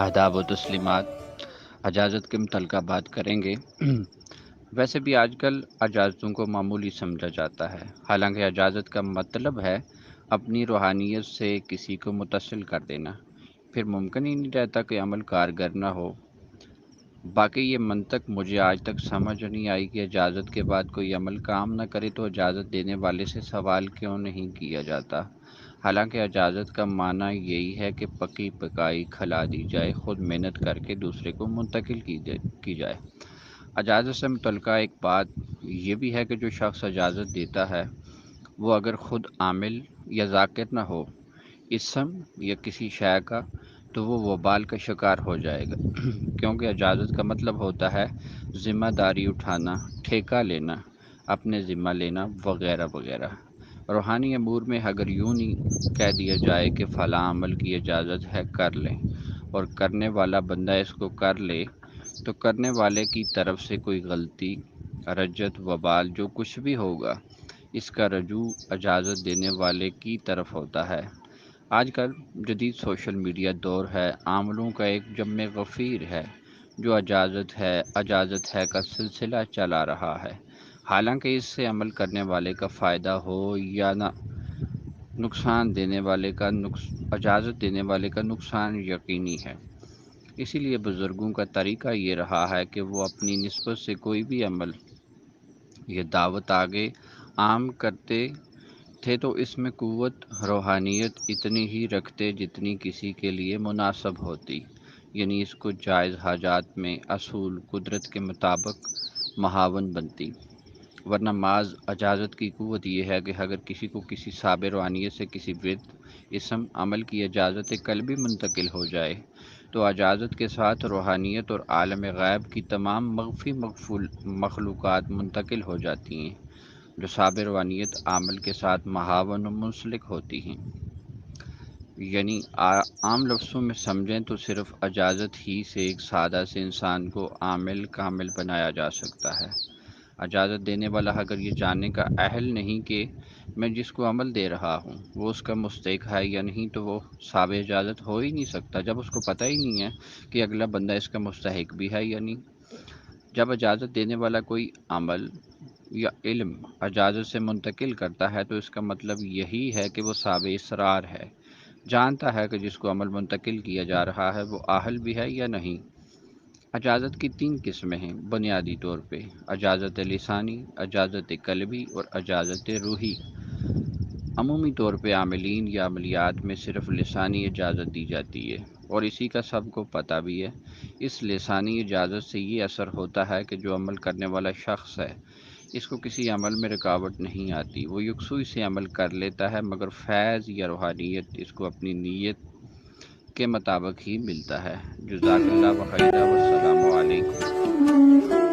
آداب و تسلیمات۔ اجازت کے متعلقہ بات کریں گے۔ ویسے بھی آج کل اجازتوں کو معمولی سمجھا جاتا ہے، حالانکہ اجازت کا مطلب ہے اپنی روحانیت سے کسی کو متصل کر دینا۔ پھر ممکن ہی نہیں رہتا کہ عمل کارگر نہ ہو۔ باقی یہ منطق مجھے آج تک سمجھ نہیں آئی کہ اجازت کے بعد کوئی عمل کام نہ کرے تو اجازت دینے والے سے سوال کیوں نہیں کیا جاتا، حالانکہ اجازت کا معنی یہی ہے کہ پکی پکائی کھلا دی جائے، خود محنت کر کے دوسرے کو منتقل کی جائے۔ اجازت سے متعلقہ ایک بات یہ بھی ہے کہ جو شخص اجازت دیتا ہے وہ اگر خود عامل یا ذاکر نہ ہو اسم یا کسی شے کا تو وہ وبال کا شکار ہو جائے گا، کیونکہ اجازت کا مطلب ہوتا ہے ذمہ داری اٹھانا، ٹھیکہ لینا، اپنے ذمہ لینا وغیرہ وغیرہ۔ روحانی امور میں اگر یوں نہیں کہہ دیا جائے کہ فلاں عمل کی اجازت ہے کر لیں، اور کرنے والا بندہ اس کو کر لے، تو کرنے والے کی طرف سے کوئی غلطی، رجعت، وبال جو کچھ بھی ہوگا اس کا رجوع اجازت دینے والے کی طرف ہوتا ہے۔ آج کل جدید سوشل میڈیا دور ہے، عاملوں کا ایک جمع غفیر ہے جو اجازت ہے کا سلسلہ چلا رہا ہے، حالانکہ اس سے عمل کرنے والے کا فائدہ ہو یا نہ، اجازت دینے والے کا نقصان یقینی ہے۔ اسی لیے بزرگوں کا طریقہ یہ رہا ہے کہ وہ اپنی نسبت سے کوئی بھی عمل یہ دعوت آگے عام کرتے تھے تو اس میں قوت روحانیت اتنی ہی رکھتے جتنی کسی کے لیے مناسب ہوتی، یعنی اس کو جائز حاجات میں اصول قدرت کے مطابق معاون بنتی، ورنہ محض اجازت کی قوت یہ ہے کہ اگر کسی کو کسی صاحب روحانیت سے کسی ورد، اسم، عمل کی اجازت قلبی منتقل ہو جائے تو اجازت کے ساتھ روحانیت اور عالم غیب کی تمام مخفی مخلوقات منتقل ہو جاتی ہیں جو صاحب روحانیت عمل کے ساتھ معاون و منسلک ہوتی ہیں۔ یعنی عام لفظوں میں سمجھیں تو صرف اجازت ہی سے ایک سادہ سے انسان کو عامل کامل بنایا جا سکتا ہے۔ اجازت دینے والا اگر یہ جاننے کا اہل نہیں کہ میں جس کو عمل دے رہا ہوں وہ اس کا مستحق ہے یا نہیں تو وہ صاحب اجازت ہو ہی نہیں سکتا، جب اس کو پتہ ہی نہیں ہے کہ اگلا بندہ اس کا مستحق بھی ہے یا نہیں۔ جب اجازت دینے والا کوئی عمل یا علم اجازت سے منتقل کرتا ہے تو اس کا مطلب یہی ہے کہ وہ صاحب اسرار ہے، جانتا ہے کہ جس کو عمل منتقل کیا جا رہا ہے وہ اہل بھی ہے یا نہیں۔ اجازت کی 3 قسمیں ہیں بنیادی طور پہ: اجازت لسانی، اجازت قلبی اور اجازت روحی۔ عمومی طور پہ عاملین یا عملیات میں صرف لسانی اجازت دی جاتی ہے، اور اسی کا سب کو پتہ بھی ہے۔ اس لسانی اجازت سے یہ اثر ہوتا ہے کہ جو عمل کرنے والا شخص ہے اس کو کسی عمل میں رکاوٹ نہیں آتی، وہ یکسوئی سے عمل کر لیتا ہے، مگر فیض یا روحانیت اس کو اپنی نیت کے مطابق ہی ملتا ہے۔ جزاک اللہ و خیرہ، والسلام علیکم۔